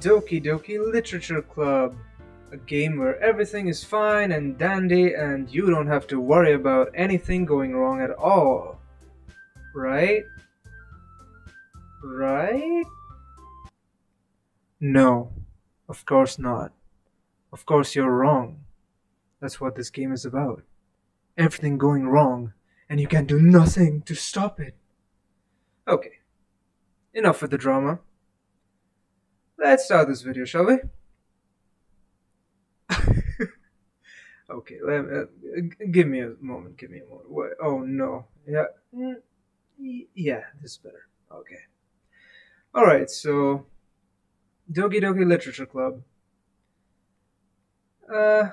Doki Doki Literature Club, a game where everything is fine and dandy and you don't have to worry about anything going wrong at all. Right? Right? No, of course not. Of course you're wrong. That's what this game is about. Everything going wrong, and you can do nothing to stop it. Okay, enough with the drama. Let's start this video, shall we? Okay, give me a moment. Give me a moment. What? Oh no. Yeah. Yeah, this is better. Okay. All right. So, Doki Doki Literature Club. Uh,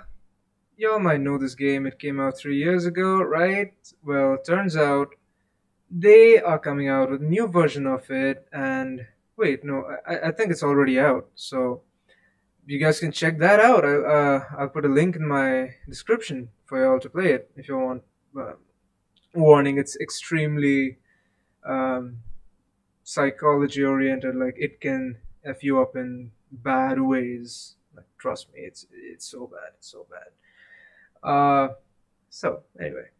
y'all might know this game. It came out 3 years ago, right? Well, turns out they are coming out with a new version of it. And wait, no, I think it's already out. So you guys can check that out. I'll put a link in my description for y'all to play it if you want. Uh, Warning: it's extremely um, psychology oriented. Like it can f you up in bad ways. Like trust me, it's so bad. It's so bad. So anyway,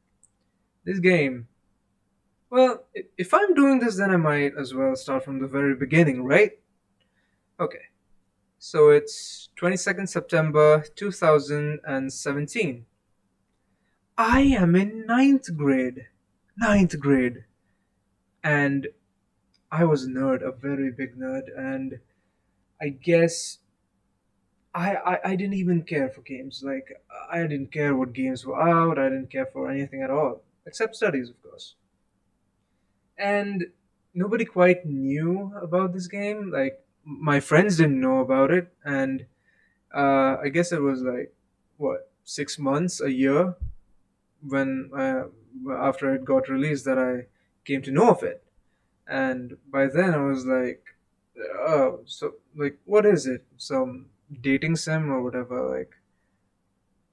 this game. Well, if I'm doing this, then I might as well start from the very beginning, right? Okay. So it's 22nd September 2017. I am in ninth grade. Ninth grade. And I was a nerd, a very big nerd, and I guess I didn't even care for games. Like, I didn't care what games were out, I didn't care for anything at all, except studies, of course. And nobody quite knew about this game. Like, my friends didn't know about it, and I guess it was like, what, 6 months, a year, when after it got released that I came to know of it. And by then I was like, oh, so like, what is it? Some dating sim or whatever? Like,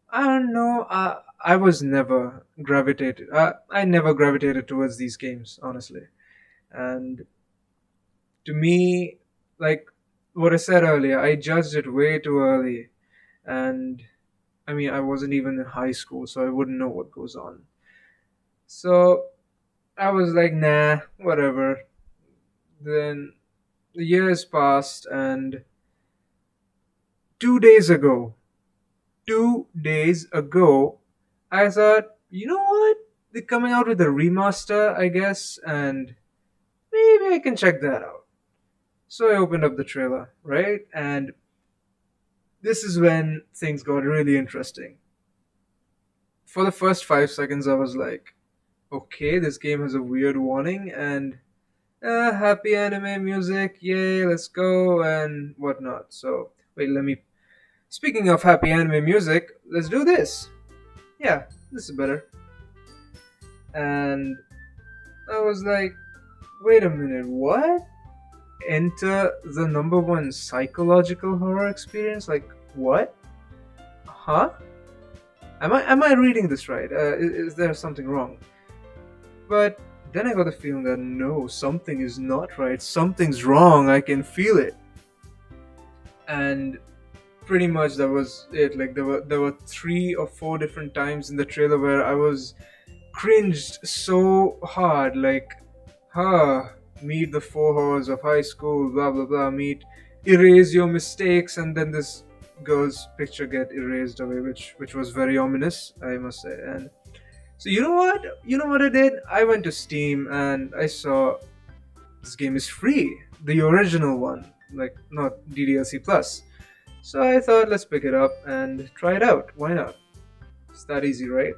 I don't know. I was never gravitated. I never gravitated towards these games, honestly. And to me, like what I said earlier, I judged it way too early. And I mean, I wasn't even in high school, so I wouldn't know what goes on. So I was like, nah, whatever. Then the years passed, and 2 days ago, 2 days ago, I thought, you know what? They're coming out with a remaster, I guess, and maybe I can check that out. So I opened up the trailer, right? And this is when things got really interesting. For the first 5 seconds, I was like, okay, this game has a weird warning, and happy anime music, yay, let's go, and whatnot. So, wait, let me. Speaking of happy anime music, let's do this. Yeah, this is better. And I was like, wait a minute, what? Enter the number one psychological horror experience? Like, what? Huh? Am I reading this right? Is there something wrong? But then I got the feeling that no, something is not right. Something's wrong. I can feel it. And pretty much that was it. Like there were 3 or 4 different times in the trailer where I was cringed so hard. Like, huh, meet the 4 hours of high school, blah blah blah. Meet, erase your mistakes, and then this girl's picture get erased away, which was very ominous, I must say. And so you know what? You know what I did? I went to Steam and I saw this game is free, the original one, like not DDLC plus. So I thought let's pick it up and try it out. Why not? It's that easy, right?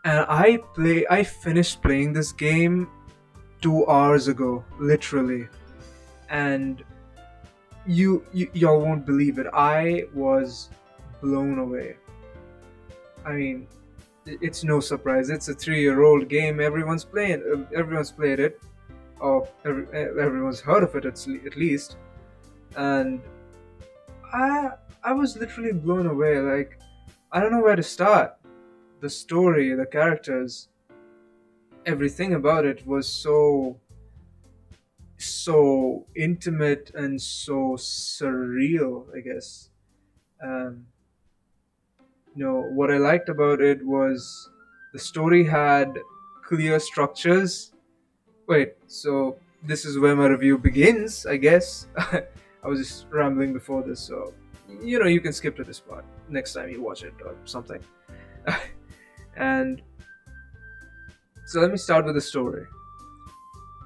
And I finished playing this game 2 hours ago, literally. And y'all won't believe it. I was blown away. I mean, it's no surprise. It's a 3-year-old game. Everyone's playing. Everyone's played it, or everyone's heard of it at least. And I I was literally blown away. Like, I don't know where to start. The story, the characters, everything about it was so so intimate and so surreal, I guess. Um, what I liked about it was the story had clear structures. Wait, so this is where my review begins, I guess. I was just rambling before this, so you can skip to this part next time you watch it or something. And so let me start with the story.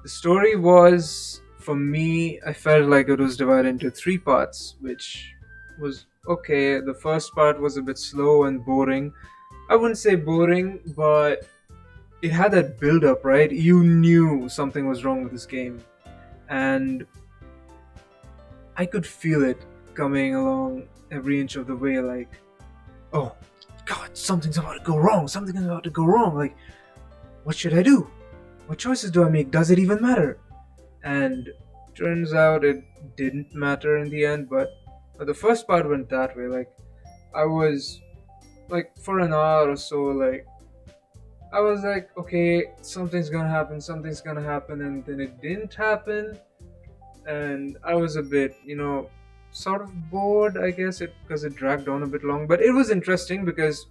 The story was, for me, I felt like it was divided into three parts, which was okay. The first part was a bit slow and boring. I wouldn't say boring, but it had that build up, right? You knew something was wrong with this game. And I could feel it coming along every inch of the way, like, oh, God, something's about to go wrong. Something's about to go wrong. Like, what should I do? What choices do I make? Does it even matter? And turns out it didn't matter in the end, but the first part went that way. Like, I was, like, for an hour or so, like, I was like, okay, something's gonna happen, and then it didn't happen, and I was a bit, sort of bored, I guess, it because it dragged on a bit long. But it was interesting because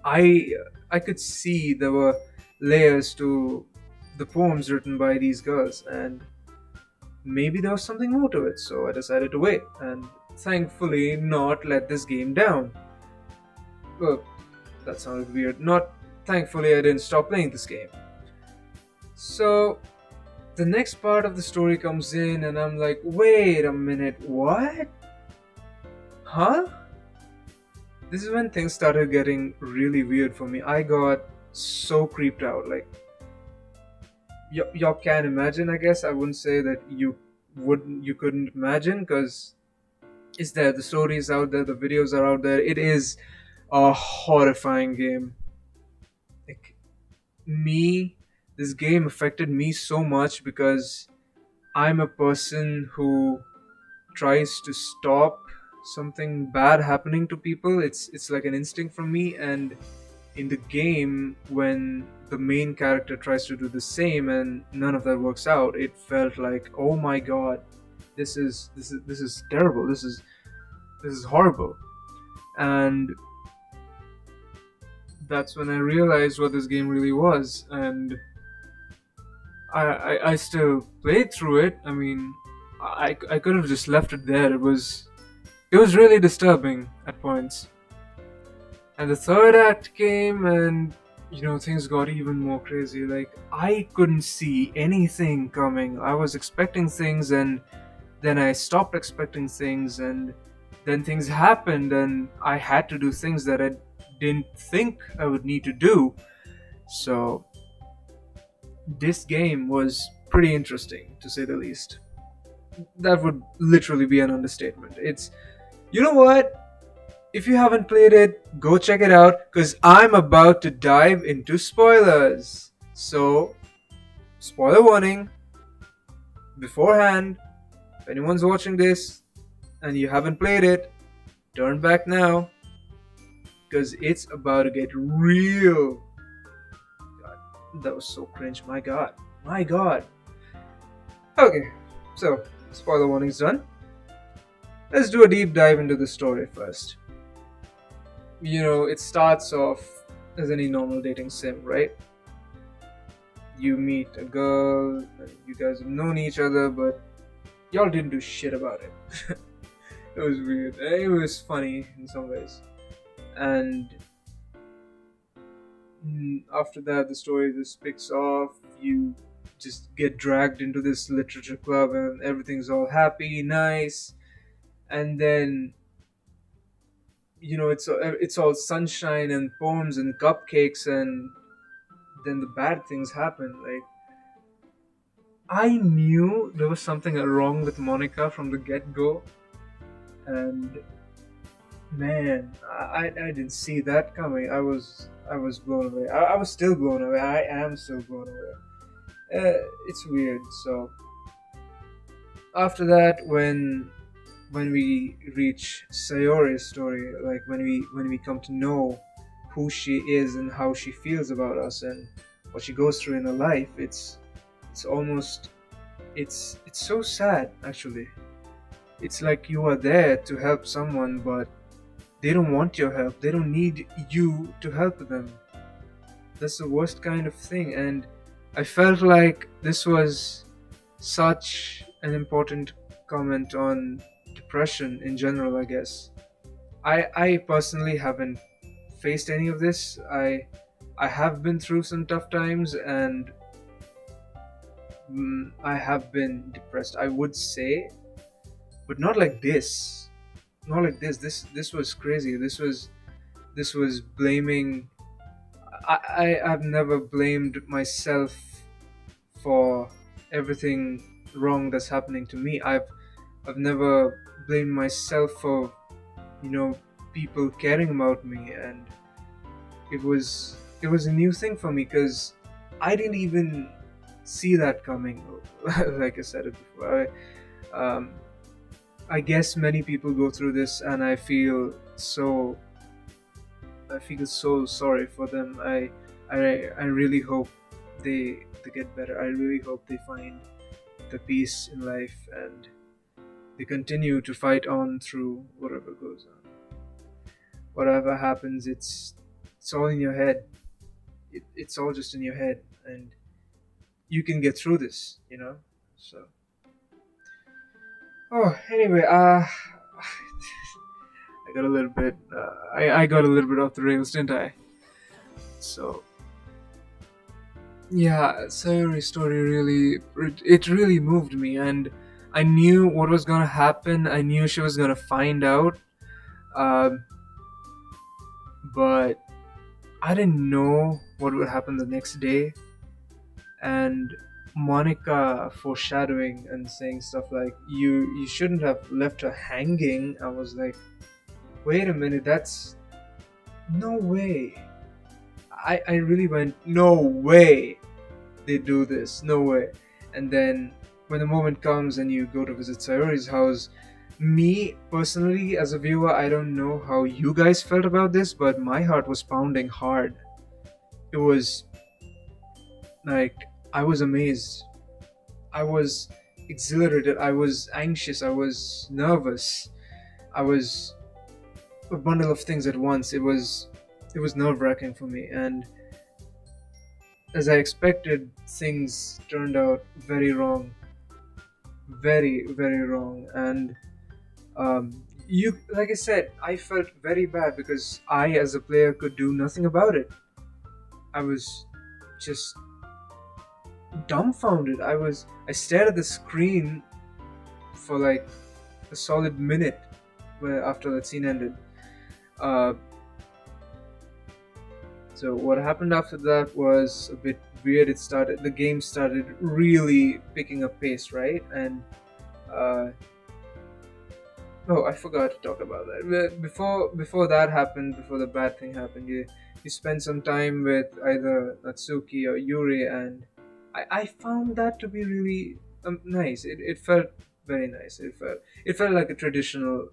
I I could see there were layers to the poems written by these girls, and maybe there was something more to it. So I decided to wait, and thankfully not let this game down. Well, that sounded weird. Not thankfully, I didn't stop playing this game. So the next part of the story comes in, and I'm like, wait a minute, what? Huh? This is when things started getting really weird for me. I got so creeped out. Like, y'all can imagine, I guess. I wouldn't say that you couldn't imagine, because it's there. The story is out there, the videos are out there. It is a horrifying game. Like, me, this game affected me so much because I'm a person who tries to stop something bad happening to people. It's like an instinct from me, and in the game, when the main character tries to do the same and none of that works out, it felt like, oh my god, this is terrible. This is horrible. And that's when I realized what this game really was, and I still played through it. I mean, I could have just left it there. It was really disturbing at points. And the third act came, and things got even more crazy. Like, I couldn't see anything coming. I was expecting things, and then I stopped expecting things, and then things happened, and I had to do things that I didn't think I would need to do. So this game was pretty interesting, to say the least. That would literally be an understatement. It's, you know what? If you haven't played it, go check it out, because I'm about to dive into spoilers. So, spoiler warning beforehand. If anyone's watching this and you haven't played it, turn back now, because it's about to get real. God, that was so cringe. My god. My god. Okay, so, spoiler warning's done. Let's do a deep dive into the story first. It starts off as any normal dating sim, right? You meet a girl, and you guys have known each other, but y'all didn't do shit about it. It was weird. It was funny in some ways. And after that, the story just picks off. You just get dragged into this literature club, and everything's all happy, nice. And then it's all sunshine and poems and cupcakes, and then the bad things happen. Like, I knew there was something wrong with Monica from the get-go, and man, I didn't see that coming. I was blown away. I was still blown away. I am still blown away. It's weird. So after that, when we reach Sayori's story, like when we come to know who she is and how she feels about us and what she goes through in her life, it's almost it's so sad actually. It's like you are there to help someone, but they don't want your help. They don't need you to help them. That's the worst kind of thing. And I felt like this was such an important comment on depression in general, I guess. I personally haven't faced any of this. I have been through some tough times, and I have been depressed, I would say, but not like this. Not like this. This was crazy. This was blaming. I've never blamed myself for everything wrong that's happening to me. I've never blamed myself for, you know, people caring about me, and it was a new thing for me because I didn't even see that coming. Like I said it before, um, I guess many people go through this, and I feel so sorry for them. I really hope they get better. I really hope they find the peace in life, and they continue to fight on through whatever goes on. Whatever happens, it's all in your head. It's all just in your head, and you can get through this. So, oh, anyway, I got a little bit. I got a little bit off the rails, didn't I? So, yeah, Sayori's story it really moved me, and I knew what was gonna happen. I knew she was gonna find out, um, but I didn't know what would happen the next day. And Monica foreshadowing and saying stuff like, "You shouldn't have left her hanging." I was like, "Wait a minute, that's no way." I really went, "No way they do this, no way." And then when the moment comes and you go to visit Sayori's house, me personally as a viewer, I don't know how you guys felt about this, but my heart was pounding hard. It was like, I was amazed, I was exhilarated, I was anxious, I was nervous, I was a bundle of things at once. It was nerve-wracking for me, and as I expected, things turned out very wrong, very very wrong. And you like I said, I felt very bad because I as a player could do nothing about it. I was just dumbfounded. I stared at the screen for like a solid minute after that scene ended. uh, so what happened after that was a bit weird. The game started really picking up pace, right? And uh, oh, I forgot to talk about that. Before that happened, before the bad thing happened, you spent some time with either Natsuki or Yuri, and I found that to be really nice. It felt very nice. It felt like a traditional,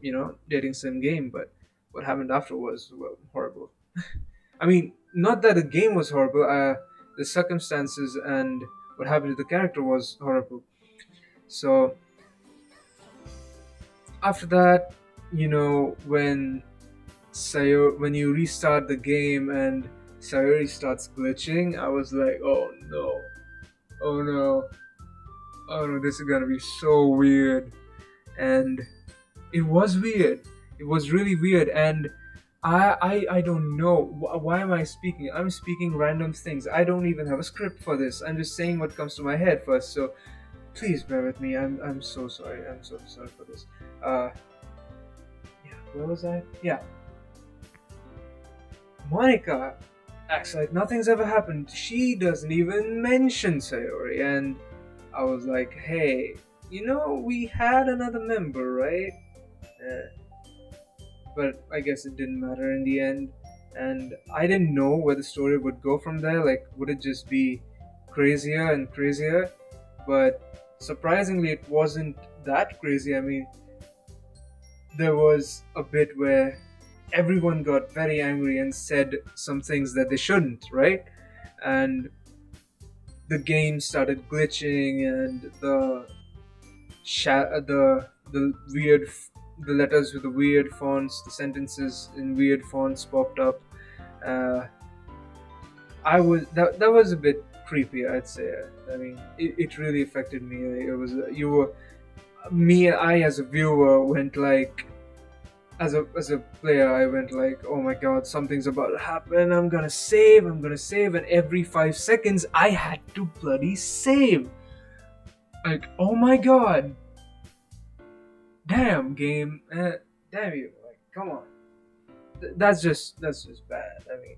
dating sim game. But what happened after was, well, horrible. I mean, not that the game was horrible. The circumstances and what happened to the character was horrible. So after that, when you restart the game and Sayori starts glitching, I was like, oh no, oh no, oh no, this is gonna be so weird. And it was weird. It was really weird, and I don't know why am I speaking. I'm speaking random things. I don't even have a script for this. I'm just saying what comes to my head first. So please bear with me. I'm so sorry. I'm so sorry for this. Uh, yeah, where was I? Yeah, Monica acts like nothing's ever happened. She doesn't even mention Sayori, and I was like, hey, we had another member, right? Uh, but I guess it didn't matter in the end. And I didn't know where the story would go from there. Like, would it just be crazier and crazier? But surprisingly, it wasn't that crazy. I mean, there was a bit where everyone got very angry and said some things that they shouldn't, right? And the game started glitching, and the weird the letters with the weird fonts, the sentences in weird fonts popped up. uh, I was that was a bit creepy, I'd say. I mean, it really affected me. Like, it was you were me. I as a viewer went like, as a player, I went like, oh my god, something's about to happen. I'm gonna save, and every 5 seconds I had to bloody save. Like, oh my god, damn game, damn you, like, come on. That's just bad. I mean,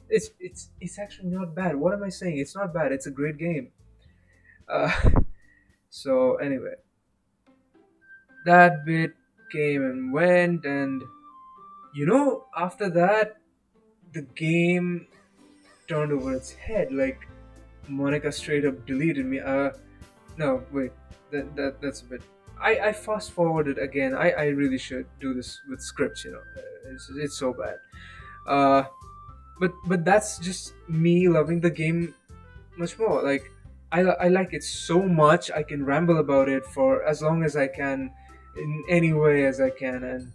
it's actually not bad. What am I saying? It's not bad. It's a great game. Uh, so anyway, that bit came and went, and after that, the game turned over its head. Like, Monica straight up deleted me. No, wait, that's a bit. I fast forwarded again. I really should do this with scripts. It's so bad. Uh, but that's just me loving the game much more. Like, I like it so much. I can ramble about it for as long as I can, in any way as I can. And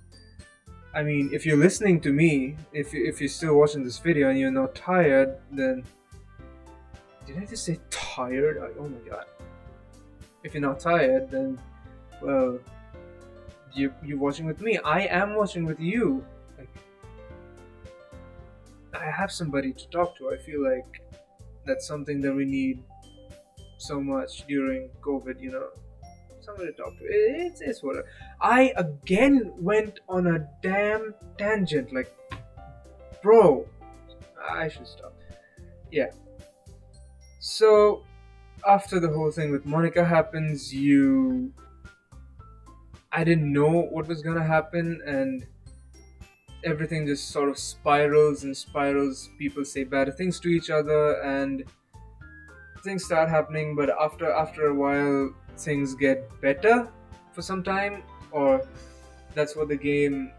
I mean, if you're listening to me, if you're still watching this video and you're not tired, then did I just say tired? Oh my god! If you're not tired, then well, you're watching with me. I am watching with you. Like, I have somebody to talk to. I feel like that's something that we need so much during COVID. Somebody to talk to. It's whatever. I again went on a damn tangent. Like, bro, I should stop. Yeah. So after the whole thing with Monica happens, I didn't know what was gonna happen, and everything just sort of spirals and spirals. People say bad things to each other, and things start happening. But after a while, things get better for some time, or that's what the game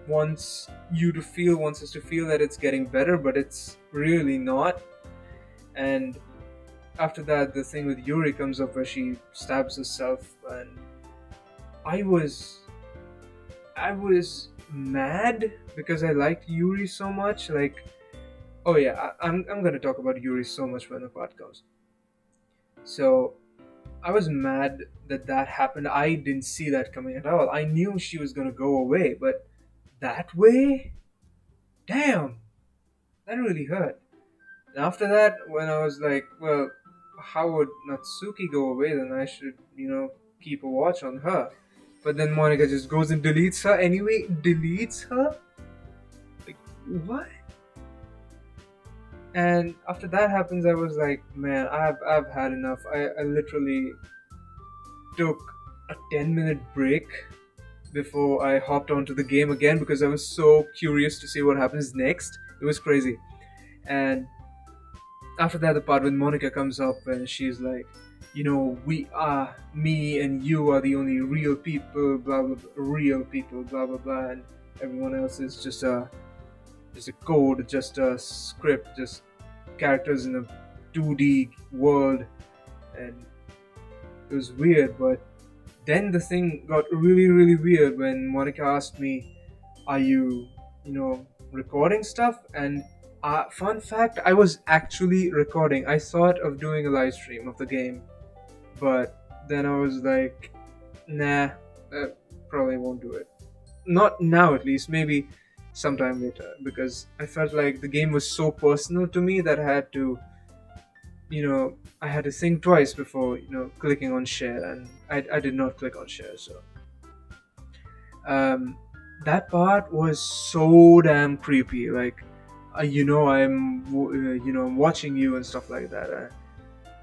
wants us to feel, that it's getting better, but it's really not. And after that, the thing with Yuri comes up where she stabs herself, and I was I was mad because I liked Yuri so much. Like, oh yeah, I'm gonna talk about Yuri so much when the part comes. So I was mad that happened. I didn't see that coming at all. I knew she was gonna go away, but that way, damn, that really hurt. And after that, when I was like, well, how would Natsuki go away? Then I should, keep a watch on her. But then Monica just goes and deletes her anyway. Deletes her? Like, what? And after that happens, I was like, man, I've had enough. I literally took a 10-minute break before I hopped onto the game again because I was so curious to see what happens next. It was crazy. And after that, the part when Monica comes up and she's like, we are, me and you are the only real people, blah blah blah, real people, blah blah blah, and everyone else is just a code, just a script, just characters in a 2D world. And it was weird. But then the thing got really, really weird when Monica asked me, are you, recording stuff? And fun fact, I was actually recording. I thought of doing a live stream of the game, but then I was like, nah, probably won't do it. Not now, at least. Maybe sometime later, because I felt like the game was so personal to me that I had to think twice before, clicking on share, and I did not click on share. So that part was so damn creepy. Like, I'm watching you and stuff like that.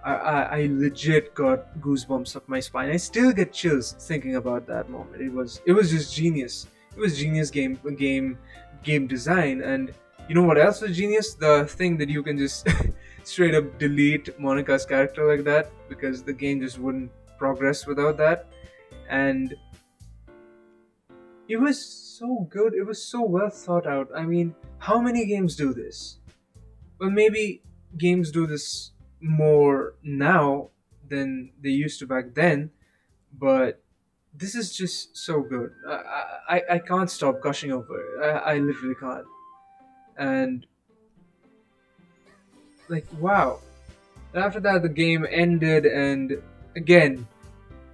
I legit got goosebumps up my spine. I still get chills thinking about that moment. It was just genius. It was genius game design. And you know what else was genius? The thing that you can just straight up delete Monica's character like that, because the game just wouldn't progress without that. And it was so good. It was so well thought out. I mean, how many games do this? Well, maybe games do this more now than they used to back then, but this is just so good. I can't stop gushing over it. I literally can't. And like, wow. And after that, the game ended, and again,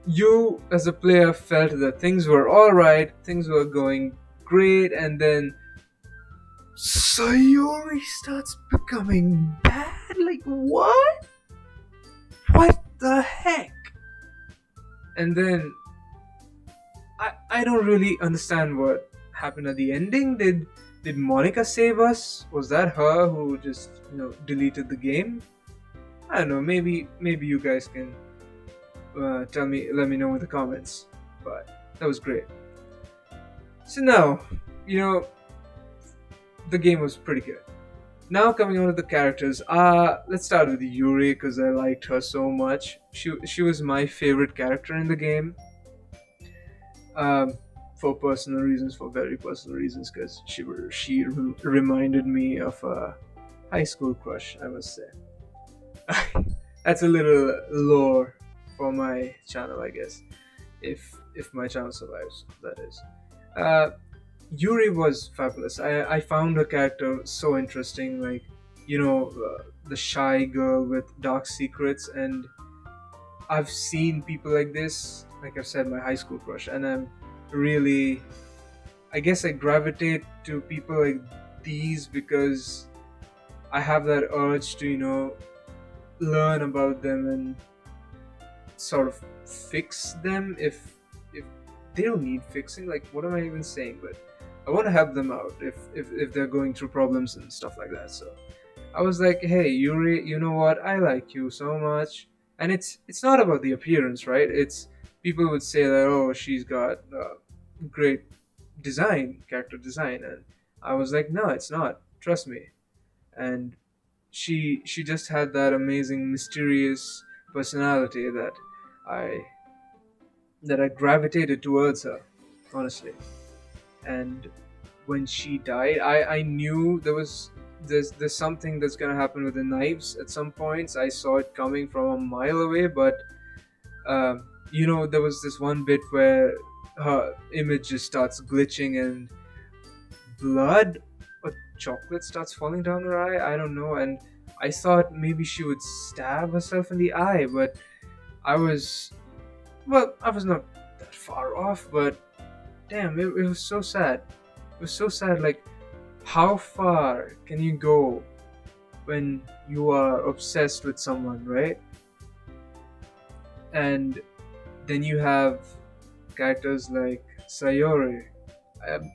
you as a player felt that things were alright, things were going great, and then Sayori starts becoming bad? Like, what? What the heck? And then I don't really understand what happened at the ending. Did Monica save us? Was that her who just deleted the game? I don't know. Maybe you guys can let me know in the comments. But that was great. So now, you know, the game was pretty good. Now coming on to the characters, let's start with Yuri because I liked her so much. She was my favorite character in the game. Um, for personal reasons, for very personal reasons, because she reminded me of a high school crush, I must say. That's a little lore for my channel, I guess, if my channel survives, that is. Uh, Yuri was fabulous. I found her character so interesting, like the shy girl with dark secrets, and I've seen people like this. Like I've said, my high school crush, and I'm really, I guess I gravitate to people like these because I have that urge to learn about them and sort of fix them if they don't need fixing. Like, what am I even saying? But I want to help them out if they're going through problems and stuff like that. So I was like, hey Yuri, you know what, I like you so much. And it's not about the appearance, right? It's people would say that, oh, she's got great character design, and I was like, no, it's not, trust me. And she just had that amazing mysterious personality I that I gravitated towards her, honestly. And when she died, I knew there's something that's gonna happen with the knives at some points. I saw it coming from a mile away, but there was this one bit where her image just starts glitching and blood or chocolate starts falling down her eye. I don't know, and I thought maybe she would stab herself in the eye, but I was I was not that far off, but damn, it was so sad. It was so sad. Like, how far can you go when you are obsessed with someone, right? And then you have characters like Sayori.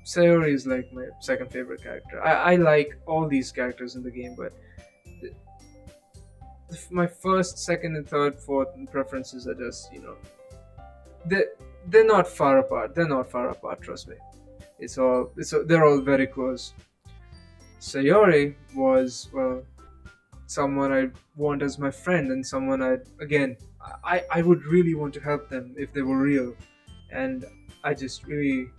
Sayori is like my second favorite character. I like all these characters in the game, but my first, second, and third, fourth preferences are just they they're not far apart. They're not far apart. Trust me. They're all very close. Sayori was, well, someone I want as my friend, and someone I would really want to help them if they were real, and I just really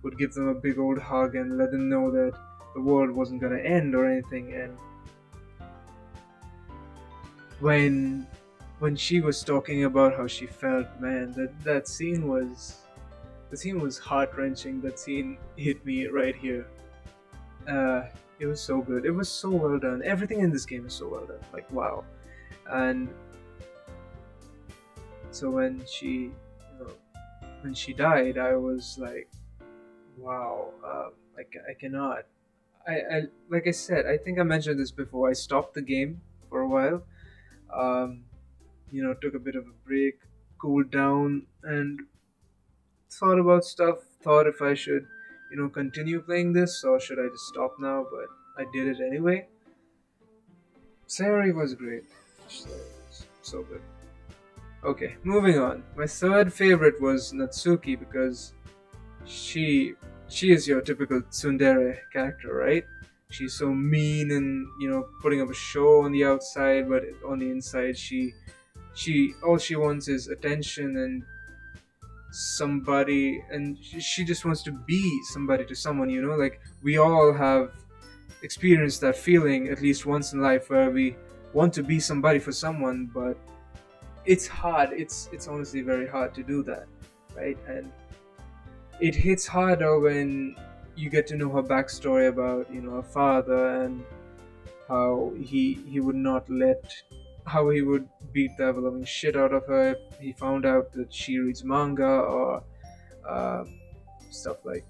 would give them a big old hug and let them know that the world wasn't gonna end or anything. And when she was talking about how she felt, man, that scene was heart wrenching. That scene hit me right here. It was so good. It was so well done. Everything in this game is so well done. Like, wow. And so when she died, I was like, wow. I cannot. I like I said, I think I mentioned this before. I stopped the game for a while. Um, took a bit of a break, cooled down, and thought about stuff. Thought if I should, continue playing this or should I just stop now. But I did it anyway. Sayori was great. Sayori was so good. Okay, moving on. My third favorite was Natsuki because she she is your typical tsundere character, right? She's so mean and putting up a show on the outside, but on the inside she all she wants is attention and somebody, and she just wants to be somebody to someone. Like we all have experienced that feeling at least once in life where we want to be somebody for someone, but it's hard. It's honestly very hard to do that, right? And it hits harder when you get to know her backstory about her father, and how he would not let how he would beat the ever loving shit out of her if he found out that she reads manga, or uh, stuff like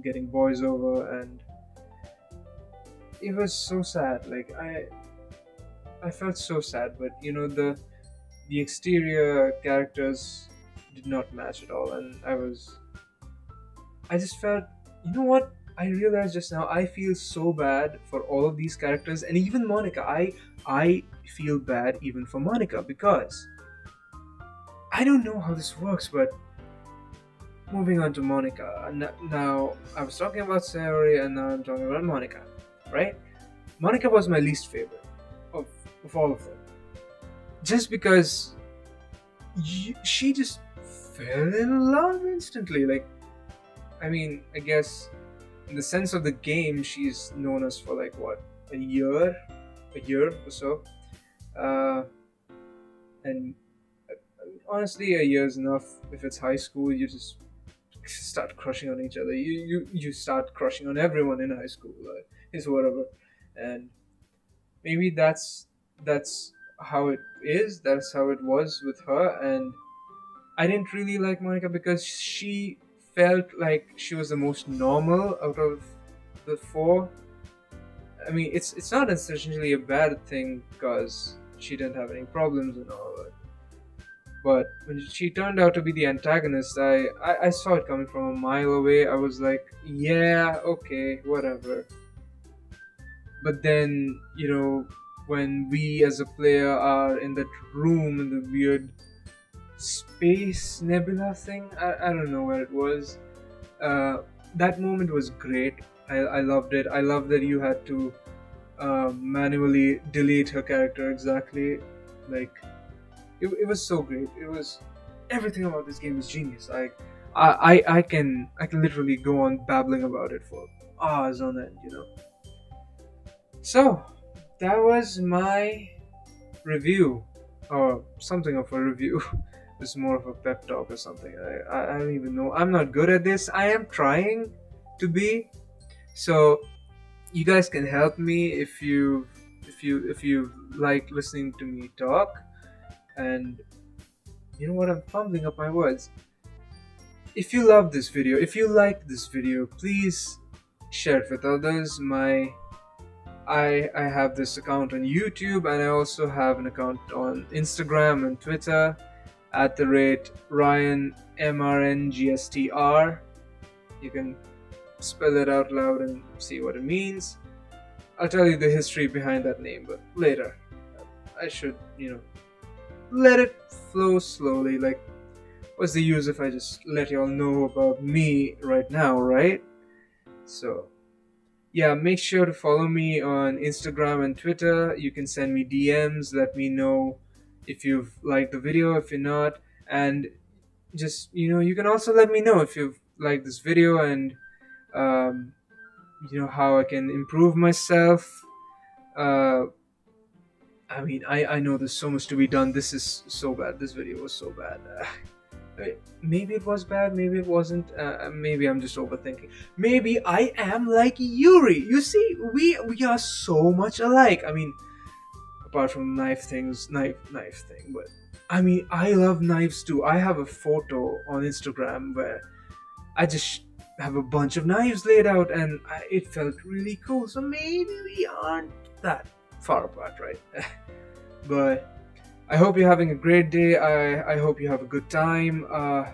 getting boys over. And it was so sad. Like I felt so sad, but the exterior characters did not match at all, and I just felt, what? I realized just now, I feel so bad for all of these characters, and even Monica. I feel bad even for Monica, because I don't know how this works, but moving on to Monica. Now, I was talking about Sayori, and now I'm talking about Monica, right? Monica was my least favorite of all of them. Just because she just fell in love instantly. Like, I mean, I guess in the sense of the game, she's known us for like what, a year or so, and honestly, a year is enough. If it's high school, you just start crushing on each other. You start crushing on everyone in high school, is whatever, and maybe that's how it is. That's how it was with her, and I didn't really like Monica because she felt like she was the most normal out of the four. I mean, it's not essentially a bad thing because she didn't have any problems and all that. But when she turned out to be the antagonist, I saw it coming from a mile away. I was like, yeah, okay, whatever. But then, when we as a player are in that room in the weird space nebula thing, I don't know where it was. That moment was great. I loved it. I love that you had to manually delete her character exactly. Like, it was so great. It was everything about this game is genius. I can literally go on babbling about it for hours on end. So that was my review, or something of a review. It's more of a pep talk or something. I don't even know. I'm not good at this. I am trying to be. So you guys can help me if you like listening to me talk. And you know what? I'm fumbling up my words. If you love this video, if you like this video, please share it with others. I have this account on YouTube, and I also have an account on Instagram and Twitter at the rate Ryan MRNGSTR. You can spell it out loud and see what it means. I'll tell you the history behind that name, but later. I should, let it flow slowly. Like, what's the use if I just let y'all know about me right now, right? So, yeah, make sure to follow me on Instagram and Twitter. You can send me DMs, let me know if you've liked the video, if you're not, and just, you can also let me know if you've liked this video, and how I can improve myself. I mean, I know there's so much to be done. This is so bad. This video was so bad. Maybe it was bad, maybe it wasn't. Maybe I'm just overthinking. Maybe I am like Yuri. You see, we are so much alike. I mean, apart from knife thing, but I mean, I love knives too. I have a photo on Instagram where I just have a bunch of knives laid out, and it felt really cool. So maybe we aren't that far apart, right? But I hope you're having a great day. I hope you have a good time. I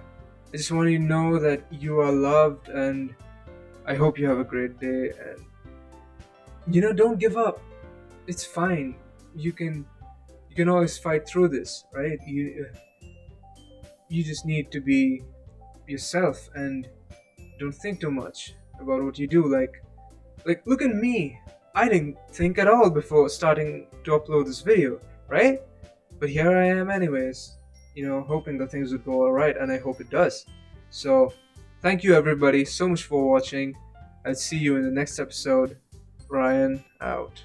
just want you to know that you are loved, and I hope you have a great day. And don't give up. It's fine. You can always fight through this, right? You just need to be yourself and don't think too much about what you do. Like look at me. I didn't think at all before starting to upload this video, right? But here I am anyways, hoping that things would go alright, and I hope it does. So, thank you everybody so much for watching. I'll see you in the next episode. Ryan out.